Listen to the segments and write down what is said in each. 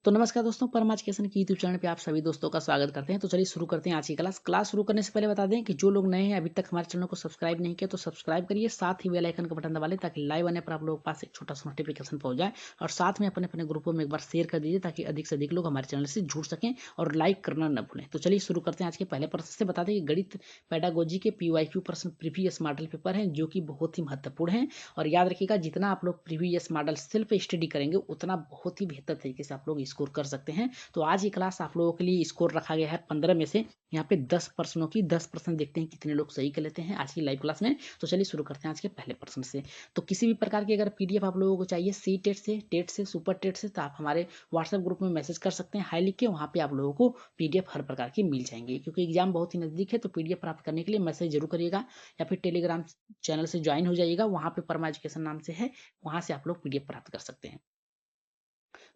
तो नमस्कार दोस्तों, परम एजुकेशन की यूट्यूब चैनल पे आप सभी दोस्तों का स्वागत करते हैं। तो चलिए शुरू करते हैं आज की क्लास शुरू करने से पहले बता दें कि जो लोग नए हैं अभी तक हमारे चैनल को सब्सक्राइब नहीं किया तो सब्सक्राइब करिए, साथ ही बेल आइकन का बटन दबा लें ताकि लाइव आने पर आप लोगों के पास एक छोटा सा नोटिफिकेशन पहुंच जाए। और साथ में अपने अपने ग्रुपों में एक बार शेयर कर दीजिए ताकि अधिक से अधिक लोग हमारे चैनल से जुड़ सकें और लाइक करना न भूलें। तो चलिए शुरू करते हैं आज के पहले प्रश्न से। बता दें कि गणित पेडागोजी के PYQ प्रश्न प्रीवियस मॉडल पेपर हैं जो कि बहुत ही महत्वपूर्ण है। और याद रखिएगा, जितना आप लोग प्रीवियस मॉडल सेल्फ स्टडी करेंगे उतना बहुत ही बेहतर तरीके से आप लोग स्कोर कर सकते हैं। तो आज की क्लास आप लोगों के लिए स्कोर रखा गया है 15 में से। यहाँ पे 10 प्रश्नों की 10 प्रश्न देखते हैं कितने लोग सही कर लेते हैं आज की लाइव क्लास में। तो चलिए शुरू करते हैं आज के पहले प्रश्न से। तो किसी भी प्रकार की अगर PDF आप लोगों को चाहिए सी टेट से सुपर टेट से, तो आप हमारे व्हाट्सएप ग्रुप में मैसेज कर सकते हैं, हाई लिख के। वहाँ पे आप लोगों को PDF हर प्रकार की मिल जाएंगे, क्योंकि एग्जाम बहुत ही नजदीक है। तो PDF प्राप्त करने के लिए मैसेज जरूर करिएगा या फिर टेलीग्राम चैनल से ज्वाइन हो जाइएगा। वहाँ पे परमा एजुकेशन नाम से है, वहाँ से आप लोग PDF प्राप्त कर सकते हैं।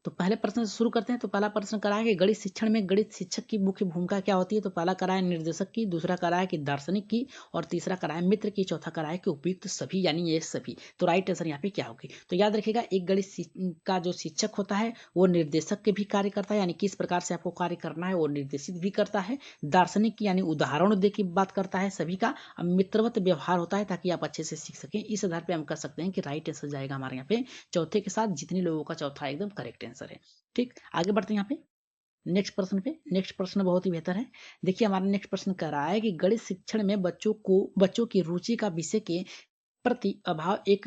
तो पहले प्रश्न से शुरू करते हैं। तो पहला प्रश्न करा है कि गणित शिक्षण में गणित शिक्षक की मुख्य भूमिका क्या होती है। तो पहला करा है निर्देशक की, दूसरा करा है कि दार्शनिक की, और तीसरा करा है मित्र की, चौथा करा है कि उपयुक्त सभी, यानी ये सभी। तो राइट आंसर यहाँ पे क्या होगी। तो याद रखिएगा, एक का जो शिक्षक होता है वो निर्देशक के भी कार्य करता है, यानी किस प्रकार से आपको कार्य करना है वो निर्देशित भी करता है। दार्शनिक की यानी उदाहरण दे के बात करता है सभी का। अब मित्रवत व्यवहार होता है ताकि आप अच्छे से सीख सकें। इस आधार पे हम कह सकते हैं कि राइट आंसर जाएगा हमारे यहाँ पे चौथे के साथ, जितने लोगों का चौथा एकदम करेक्ट आंसर है। ठीक, आगे बढ़ते हैं यहाँ पे नेक्स्ट प्रश्न पे। नेक्स्ट प्रश्न बहुत ही बेहतर है। देखिए, हमारा नेक्स्ट प्रश्न कह रहा है कि गणित शिक्षण में बच्चों की रुचि का विषय के प्रति अभाव एक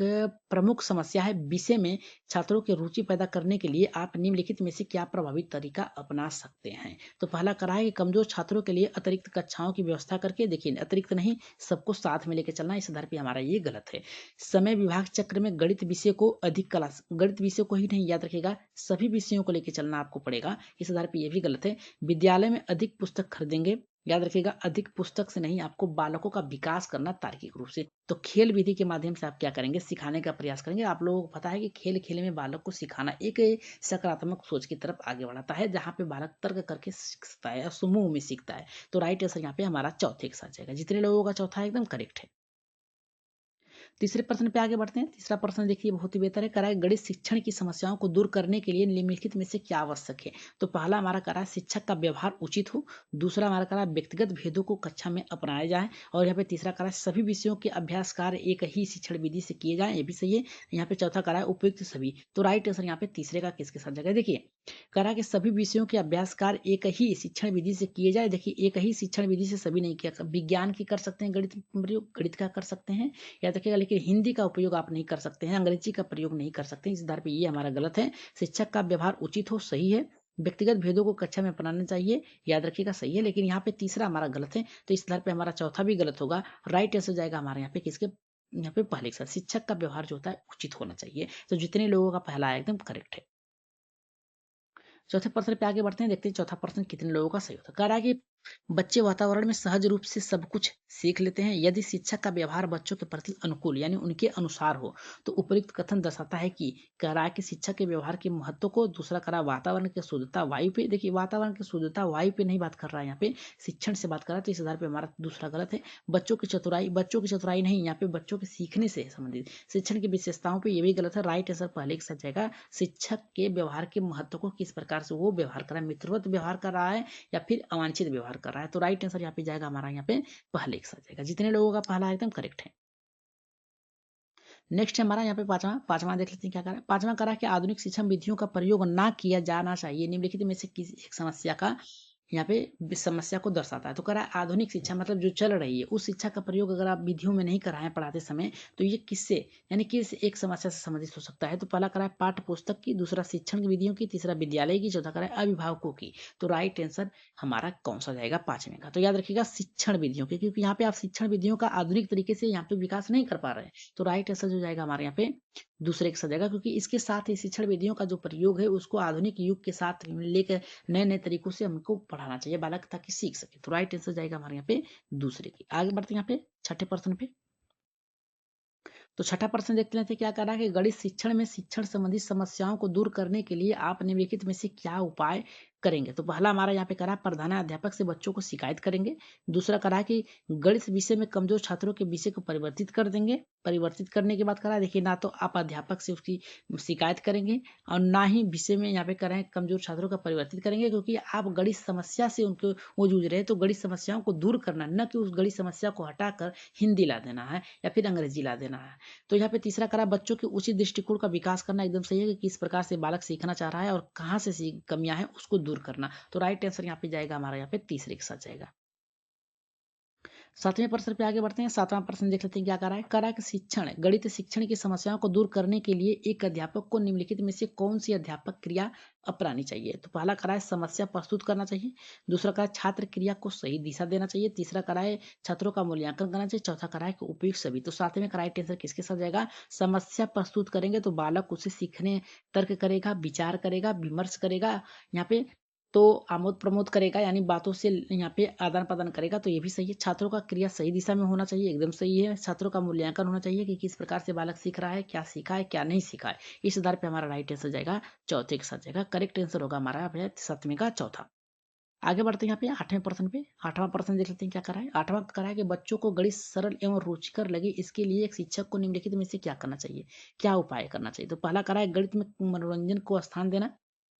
प्रमुख समस्या है। विषय में छात्रों की रुचि पैदा करने के लिए आप निम्नलिखित में से क्या प्रभावी तरीका अपना सकते हैं। तो पहला करा है कि कमजोर छात्रों के लिए अतिरिक्त कक्षाओं की व्यवस्था करके, देखिए अतिरिक्त नहीं, सबको साथ में लेकर चलना। इस आधार पे हमारा ये गलत है। समय विभाग चक्र में गणित विषय को ही नहीं याद रखेगा, सभी विषयों को लेकर चलना आपको पड़ेगा। इस आधार पे ये भी गलत है। विद्यालय में अधिक पुस्तक खरीदेंगे, याद रखिएगा अधिक पुस्तक से नहीं, आपको बालकों का विकास करना तार्किक रूप से। तो खेल विधि के माध्यम से आप क्या करेंगे, सिखाने का प्रयास करेंगे। आप लोगों को पता है कि खेल खेल में बालक को सिखाना एक सकारात्मक सोच की तरफ आगे बढ़ाता है, जहाँ पे बालक तर्क करके सीखता है और समूह में सीखता है। तो राइट आंसर यहाँ पे हमारा चौथे के साथ जाएगा, जितने लोगों का चौथा है एकदम करेक्ट है। तीसरे प्रश्न पे आगे बढ़ते हैं। तीसरा प्रश्न देखिए बहुत ही बेहतर है। करा है गणित शिक्षण की समस्याओं को दूर करने के लिए निम्नलिखित में से क्या आवश्यक है। तो पहला हमारा करा है शिक्षक का व्यवहार उचित हो, दूसरा हमारा करा है व्यक्तिगत भेदों को कक्षा में अपनाया जाए, और यहाँ पे तीसरा करा है सभी विषयों के अभ्यास कार्य एक ही शिक्षण विधि से किए जाए, ये भी सही है। यहाँ पे चौथा करा है उपयुक्त सभी। तो राइट आंसर यहाँ पे तीसरे का किसके साथ जाएगा। देखिए, करा कि सभी विषयों के अभ्यास कार्य एक ही शिक्षण विधि से किए जाए। देखिए, एक ही शिक्षण विधि से सभी नहीं किया, विज्ञान की कर सकते हैं गणित प्रयोग, गणित का कर सकते हैं, याद रखिएगा, लेकिन हिंदी का उपयोग आप नहीं कर सकते हैं, अंग्रेजी का प्रयोग नहीं कर सकते। इस आधार पे ये हमारा गलत है। शिक्षक का व्यवहार उचित हो, सही है। व्यक्तिगत भेदों को कक्षा में अपनाना चाहिए, याद रखिएगा, सही है। लेकिन यहाँ पे तीसरा हमारा गलत है, तो इस आधार पे हमारा चौथा भी गलत होगा। राइट आंसर जाएगा हमारे यहाँ पे किसके, यहाँ पे पहले के साथ, शिक्षक का व्यवहार जो होता है उचित होना चाहिए। तो जितने लोगों का पहला है एकदम करेक्ट है। चौथे प्रश्न पे आगे बढ़ते हैं, देखते हैं चौथा प्रश्न कितने लोगों का सही होता है। कह रहा है कि बच्चे वातावरण में सहज रूप से सब कुछ सीख लेते हैं यदि शिक्षक का व्यवहार बच्चों के प्रति अनुकूल यानी उनके अनुसार हो। तो उपयुक्त कथन दर्शाता है कि, कह रहा है कि शिक्षक के व्यवहार के महत्व को। दूसरा कह रहा है वातावरण की शुद्धता वायु पे। देखिए, वातावरण की शुद्धता वायु पे नहीं बात कर रहा है, यहाँ पे शिक्षण से बात कर रहा है। तो इस आधार पे हमारा दूसरा गलत है। बच्चों की चतुराई नहीं, यहाँ पे बच्चों के सीखने से संबंधित शिक्षण की विशेषताओं पे ये भी गलत है। राइट आंसर पहले के साथ जाएगा। शिक्षक के व्यवहार के महत्व को किस प्रकार से वो व्यवहार कर रहा है, मित्रवत व्यवहार कर रहा है या फिर अवांछित व्यवहार कर रहा है। तो राइट आंसर यहाँ पे जाएगा हमारा, यहाँ पे पहले के साथ जाएगा, जितने लोगों का पहला एकदम करेक्ट है। नेक्स्ट हमारा यहाँ पे पांचवा देख लेते हैं क्या करा। पांचवा करा कि आधुनिक शिक्षण विधियों का प्रयोग ना किया जाना चाहिए निम्नलिखित में से किसी एक समस्या का, यहाँ पे समस्या को दर्शाता है। तो कह रहा है आधुनिक शिक्षा मतलब जो चल रही है उस शिक्षा का प्रयोग अगर आप विधियों में नहीं कराएं पढ़ाते समय, तो ये किससे यानी किस एक समस्या से संबंधित हो सकता है। तो पहला करा है पाठ्य पुस्तक की, दूसरा शिक्षण की विधियों की, तीसरा विद्यालय की, चौथा करा है अभिभावकों की। तो राइट आंसर हमारा कौन सा जाएगा पांचवें का। तो याद रखिएगा शिक्षण विधियों की, क्योंकि यहाँ पे आप शिक्षण विधियों का आधुनिक तरीके से यहाँ पे विकास नहीं कर पा रहे हैं। तो राइट आंसर जो जाएगा हमारे यहाँ पे दूसरे के साथ जाएगा, क्योंकि इसके साथ ही शिक्षण विधियों का जो प्रयोग है उसको आधुनिक युग के साथ लेकर नए नए तरीकों से हमको पढ़ाना चाहिए बालक, ताकि सीख सके। तो राइट आंसर जाएगा हमारे यहाँ पे दूसरे की। आगे बढ़ते हैं यहाँ पे छठे प्रश्न पे। तो छठा प्रश्न देखते हैं क्या कह रहा है कि गणित शिक्षण में शिक्षण संबंधी समस्याओं को दूर करने के लिए आप निम्नलिखित में से क्या उपाय करेंगे। तो पहला हमारा यहाँ पे करा प्रधानाध्यापक से बच्चों को शिकायत करेंगे। दूसरा करा कि गणित विषय में कमजोर छात्रों के विषय को परिवर्तित कर देंगे। परिवर्तित करने के बाद करा देखिए ना तो आप अध्यापक से उसकी शिकायत करेंगे और ना ही विषय में यहाँ पे करें कमजोर छात्रों का परिवर्तित करेंगे, क्योंकि आप गणित समस्या से उनको वो जूझ रहे हैं, तो गणित समस्याओं को दूर करना, न कि उस गणित समस्या को हटाकर हिंदी ला देना है या फिर अंग्रेजी ला देना है। तो यहाँ पे तीसरा करा बच्चों के उचित दृष्टिकोण का विकास करना। एकदम सही है कि किस प्रकार से बालक सीखना चाह रहा है और कहाँ से कमियां हैं उसको दूर करना। तो राइट आंसर यहाँ पे जाएगा हमारा यहाँ पे तीसरे के साथ जाएगा। 7वें प्रश्न पे आगे बढ़ते हैं। 7वां प्रश्न देख लेते हैं क्या करा कि शिक्षण गणित शिक्षण की समस्याओं को दूर करने के लिए एक अध्यापक को निम्नलिखित में से कौन सी अध्यापक क्रिया अपनानी चाहिए। तो पहला करा है समस्या प्रस्तुत करना चाहिए। दूसरा करा है छात्र क्रिया को सही दिशा देना चाहिए। तीसरा करा है छात्रों का मूल्यांकन करना चाहिए। चौथा करा है कि उपयुक्त सभी। तो 7वें करा आंसर किसके साथ जाएगा? समस्या प्रस्तुत करेंगे तो बालक उसे सीखने तर्क करेगा, विचार करेगा, विमर्श करेगा, यहाँ पे तो आमोद प्रमोद करेगा, यानी बातों से यहाँ पे आदान प्रदान करेगा। तो ये भी सही है। छात्रों का क्रिया सही दिशा में होना चाहिए, एकदम सही है। छात्रों का मूल्यांकन होना चाहिए कि किस प्रकार से बालक सीख रहा है, क्या सीखा है, क्या नहीं सीखा है। इस आधार पे हमारा राइट आंसर जाएगा चौथे के साथ जाएगा। करेक्ट आंसर होगा हमारा यहाँ पे 7वें का चौथा। आगे बढ़ते हैं यहाँ पे 8वें प्रश्न पे। 8वां प्रश्न देख लेते हैं क्या करा है। 8वां करा है कि बच्चों को गणित सरल एवं रुचिकर लगे, इसके लिए एक शिक्षक को निम्नलिखित में से क्या करना चाहिए, क्या उपाय करना चाहिए। तो पहला करा है गणित में मनोरंजन को स्थान देना।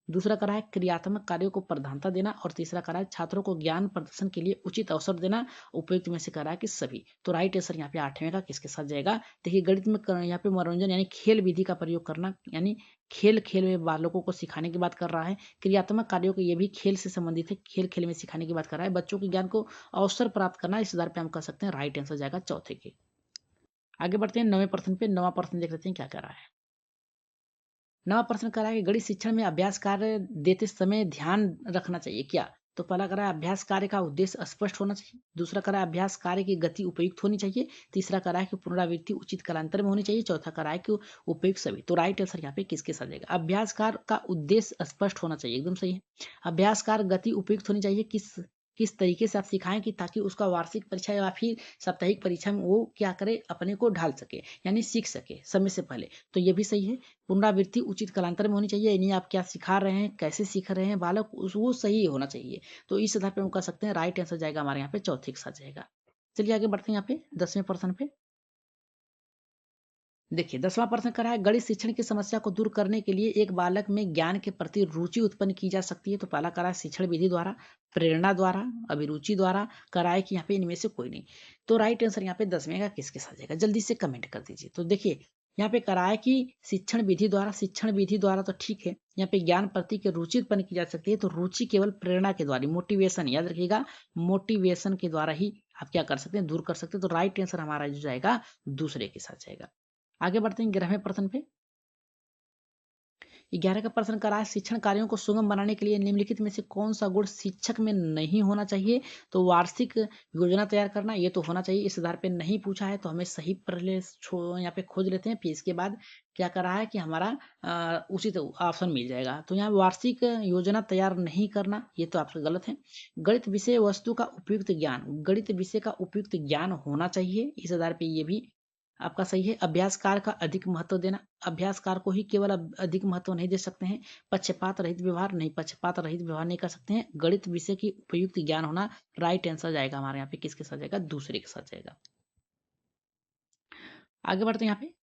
दूसरा करा है क्रियात्मक कार्यों को प्रधानता देना। और तीसरा करा है छात्रों को ज्ञान प्रदर्शन के लिए उचित अवसर देना। उपयुक्त में से करा है कि सभी। तो राइट आंसर यहाँ पे 8वें का किसके साथ जाएगा? देखिए गणित में यहाँ पे मनोरंजन यानी खेल विधि का प्रयोग करना, यानी खेल खेल में बालकों को सिखाने की बात कर रहा है। क्रियात्मक कार्यों को ये भी खेल से संबंधित है, खेल खेल में सिखाने की बात कर रहा है। बच्चों के ज्ञान को अवसर प्राप्त करना, इस आधार पे हम कह सकते हैं राइट आंसर जाएगा चौथे के। आगे बढ़ते हैं 9वें प्रश्न पे। 9वां प्रश्न देख लेते हैं क्या कर रहा है। 9वां प्रश्न करा है कि गणित शिक्षण में अभ्यास कार्य देते समय ध्यान रखना चाहिए क्या। तो पहला करा है अभ्यास कार्य का उद्देश्य स्पष्ट होना चाहिए। दूसरा करा है अभ्यास कार्य की गति उपयुक्त होनी चाहिए। तीसरा करा है कि पुनरावृत्ति उचित कालांतर में होनी चाहिए। चौथा करा है कि उपयुक्त सभी। तो राइट आंसर यहाँ पे किसके साथ जाएगा? अभ्यास कार्य का उद्देश्य स्पष्ट होना चाहिए, एकदम सही है। अभ्यास कार्य गति उपयुक्त होनी चाहिए। किस तरीके से आप सिखाएं कि ताकि उसका वार्षिक परीक्षा या फिर साप्ताहिक परीक्षा में वो क्या करे, अपने को ढाल सके, यानी सीख सके समय से पहले। तो ये भी सही है। पुनरावृत्ति उचित कालांतर में होनी चाहिए, यानी आप क्या सिखा रहे हैं, कैसे सीख रहे हैं बालक, वो सही होना चाहिए। तो इस आधार पर हम कह सकते हैं राइट आंसर जाएगा हमारे यहाँ पे चौथे के साथ जाएगा। चलिए आगे बढ़ते हैं यहाँ पे 10वें प्रश्न पे। देखिए 10वां प्रश्न करा है गणित शिक्षण की समस्या को दूर करने के लिए एक बालक में ज्ञान के प्रति रुचि उत्पन्न की जा सकती है। तो पहला करा है शिक्षण विधि द्वारा, प्रेरणा द्वारा, अभिरुचि द्वारा। करा है कि यहाँ पे इनमें से कोई नहीं। तो राइट आंसर यहाँ पे 10वें का किसके साथ जाएगा? जल्दी से कमेंट कर दीजिए। तो देखिए यहाँ पे करा है कि शिक्षण विधि द्वारा। शिक्षण विधि द्वारा तो ठीक है, यहाँ पे ज्ञान प्रति की रुचि उत्पन्न की जा सकती है। तो रुचि केवल प्रेरणा के द्वारा, मोटिवेशन, याद रखिएगा, मोटिवेशन के द्वारा ही आप क्या कर सकते हैं, दूर कर सकते हैं। तो राइट आंसर हमारा जो जाएगा दूसरे के साथ जाएगा। आगे बढ़ते हैं 11वें प्रश्न पे। 11 का प्रश्न करा है शिक्षण कार्यों को सुगम बनाने के लिए निम्नलिखित में से कौन सा गुण शिक्षक में नहीं होना चाहिए। तो वार्षिक योजना तैयार करना, ये तो होना चाहिए। इस आधार पे नहीं पूछा है तो हमें सही पहले यहाँ पे खोज लेते हैं, फिर इसके बाद क्या करा है कि हमारा उचित ऑप्शन मिल जाएगा। तो यहाँ वार्षिक योजना तैयार नहीं करना, ये तो आपसे गलत है। गणित विषय वस्तु का उपयुक्त ज्ञान, गणित विषय का उपयुक्त ज्ञान होना चाहिए, इस आधार पे ये भी आपका सही है। अभ्यासकार का अधिक महत्व देना, अभ्यासकार को ही केवल अधिक महत्व नहीं दे सकते हैं। पक्षपात रहित व्यवहार नहीं, पक्षपात रहित व्यवहार नहीं कर सकते हैं। गणित विषय की उपयुक्त ज्ञान होना, राइट आंसर जाएगा हमारे यहाँ पे किसके साथ जाएगा? दूसरे के साथ जाएगा। आगे बढ़ते हैं यहाँ पे।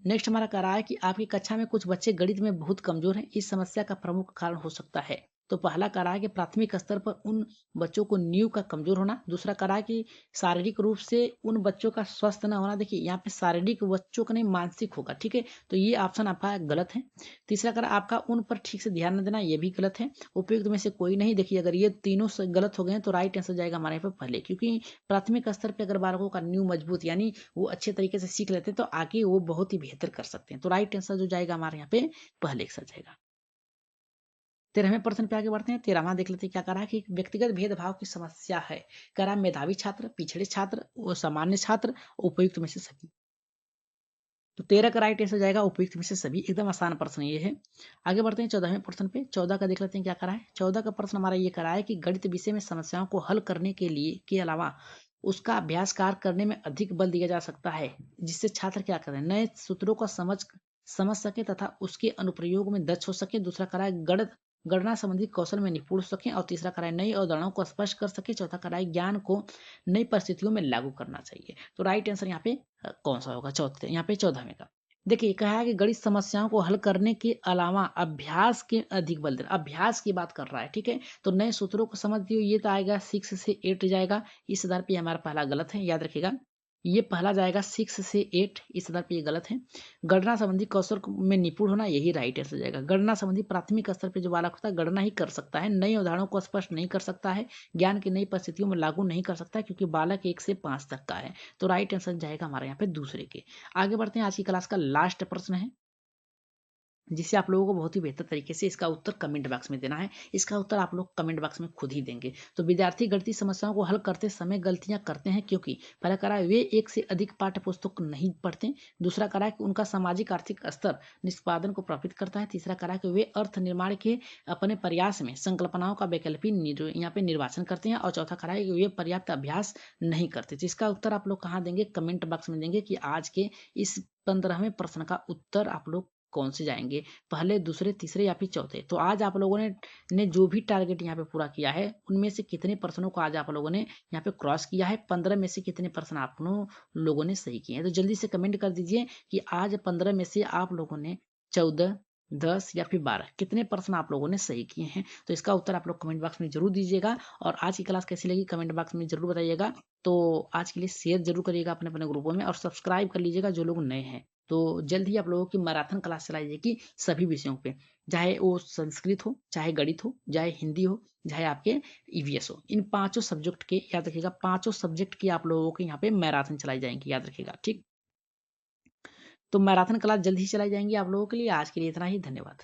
नेक्स्ट हमारा कह रहा है कि आपकी कक्षा में कुछ बच्चे गणित में बहुत कमजोर हैं, इस समस्या का प्रमुख कारण हो सकता है। तो पहला कह रहा है कि प्राथमिक स्तर पर उन बच्चों को नींव का कमजोर होना। दूसरा कह रहा है कि शारीरिक रूप से उन बच्चों का स्वस्थ न होना। देखिए यहाँ पे शारीरिक बच्चों का नहीं, मानसिक होगा, ठीक है। तो ये ऑप्शन आपका गलत है। तीसरा कह रहा है आपका उन पर ठीक से ध्यान न देना, ये भी गलत है। उपयुक्त में से कोई नहीं। देखिए अगर ये तीनों से गलत हो गए तो राइट आंसर जाएगा हमारे यहाँ पे पहले, क्योंकि प्राथमिक स्तर पर अगर बालकों का नींव मजबूत, यानी वो अच्छे तरीके से सीख लेते हैं, तो आगे वो बहुत ही बेहतर कर सकते हैं। तो राइट आंसर जो जाएगा हमारे यहाँ पे पहले के साथ जाएगा। 13वें प्रश्न पे आगे बढ़ते हैं। 13वां देख लेते हैं क्या करा है कि व्यक्तिगत भेदभाव की समस्या है। करा मेधावी छात्र, पिछड़े छात्र, वो सामान्य छात्र, उपयुक्त में से सभी। तो 13 का राइट आंसर जाएगा उपयुक्त में से सभी। एकदम आसान प्रश्न ये है। आगे बढ़ते हैं 14वें प्रश्न पे। 14 का देख लेते हैं क्या करा है। 14 का प्रश्न हमारा ये करा है कि गणित विषय में समस्याओं को हल करने के लिए के अलावा उसका अभ्यास कार्य करने में अधिक बल दिया जा सकता है, जिससे छात्र क्या करें, नए सूत्रों का समझ सके तथा उसके अनुप्रयोग में दक्ष हो सके। दूसरा करा है गणना संबंधी कौशल में निपुण सकें, और तीसरा करा है नई अवधारणाओं को स्पष्ट कर सके, चौथा करा है ज्ञान को नई परिस्थितियों में लागू करना चाहिए। तो राइट आंसर यहाँ पे कौन सा होगा? चौथे, यहाँ पे 14वें का। देखिए कहा है कि गणित समस्याओं को हल करने के अलावा अभ्यास के अधिक बल देना, अभ्यास की बात कर रहा है, ठीक है। तो नए सूत्रों को समझ दियो, ये तो आएगा 6 से 8 जाएगा, इस आधार पे हमारा पहला गलत है, याद रखिएगा। ये पहला जाएगा 6 से 8, इस आधार पे ये गलत है। गणना संबंधी कौशल में निपुण होना, यही राइट आंसर जाएगा। गणना संबंधी प्राथमिक स्तर पे जो बालक होता है गणना ही कर सकता है, नई उदाहरणों को स्पष्ट नहीं कर सकता है, ज्ञान की नई परिस्थितियों में लागू नहीं कर सकता है, क्योंकि बालक 1 से 5 तक का है। तो राइट आंसर जाएगा हमारे यहाँ पे दूसरे के। आगे बढ़ते हैं, आज की क्लास का लास्ट प्रश्न है, जिसे आप लोगों को बहुत ही बेहतर तरीके से इसका उत्तर कमेंट बॉक्स में देना है। इसका उत्तर आप लोग कमेंट बॉक्स में खुद ही देंगे। तो विद्यार्थी गणितीय समस्याओं को हल करते समय गलतियां करते हैं क्योंकि पहला करा वे एक से अधिक पाठ्य पुस्तक नहीं पढ़ते, दूसरा करा कि उनका सामाजिक आर्थिक स्तर निष्पादन को प्रभावित करता है, तीसरा करा कि वे अर्थ निर्माण के अपने प्रयास में संकल्पनाओं का वैकल्पिक यहाँ पे निर्वाचन करते हैं, और चौथा करा है कि वे पर्याप्त अभ्यास नहीं करते। तो इसका उत्तर आप लोग कहाँ देंगे? कमेंट बॉक्स में देंगे कि आज के इस 15वें प्रश्न का उत्तर आप लोग कौन से जाएंगे, पहले, दूसरे, तीसरे या फिर चौथे। तो आज आप लोगों ने जो भी टारगेट यहाँ पे पूरा किया है, उनमें से कितने प्रश्नों को आज आप लोगों ने यहाँ पे क्रॉस किया है, 15 में से कितने प्रश्न आप लोगों ने सही किए हैं। तो जल्दी से कमेंट कर दीजिए कि आज 15 में से आप लोगों ने 14, 10 या फिर 12 कितने प्रश्न आप लोगों ने सही किए हैं। तो इसका उत्तर आप लोग कमेंट बॉक्स में जरूर दीजिएगा, और आज की क्लास कैसी लगी कमेंट बॉक्स में जरूर बताइएगा। तो आज के लिए शेयर जरूर करिएगा अपने अपने ग्रुपों में, और सब्सक्राइब कर लीजिएगा जो लोग नए हैं। तो जल्द ही आप लोगों की मैराथन क्लास चलाई जाएगी सभी विषयों पे, चाहे वो संस्कृत हो, चाहे गणित हो, चाहे हिंदी हो, चाहे आपके ईवीएस हो। इन पांचों सब्जेक्ट के याद रखिएगा, पांचों सब्जेक्ट की आप लोगों के यहाँ पे मैराथन चलाई जाएंगी, याद रखिएगा, ठीक। तो मैराथन क्लास जल्द ही चलाई जाएंगी आप लोगों के लिए। आज के लिए इतना ही, धन्यवाद।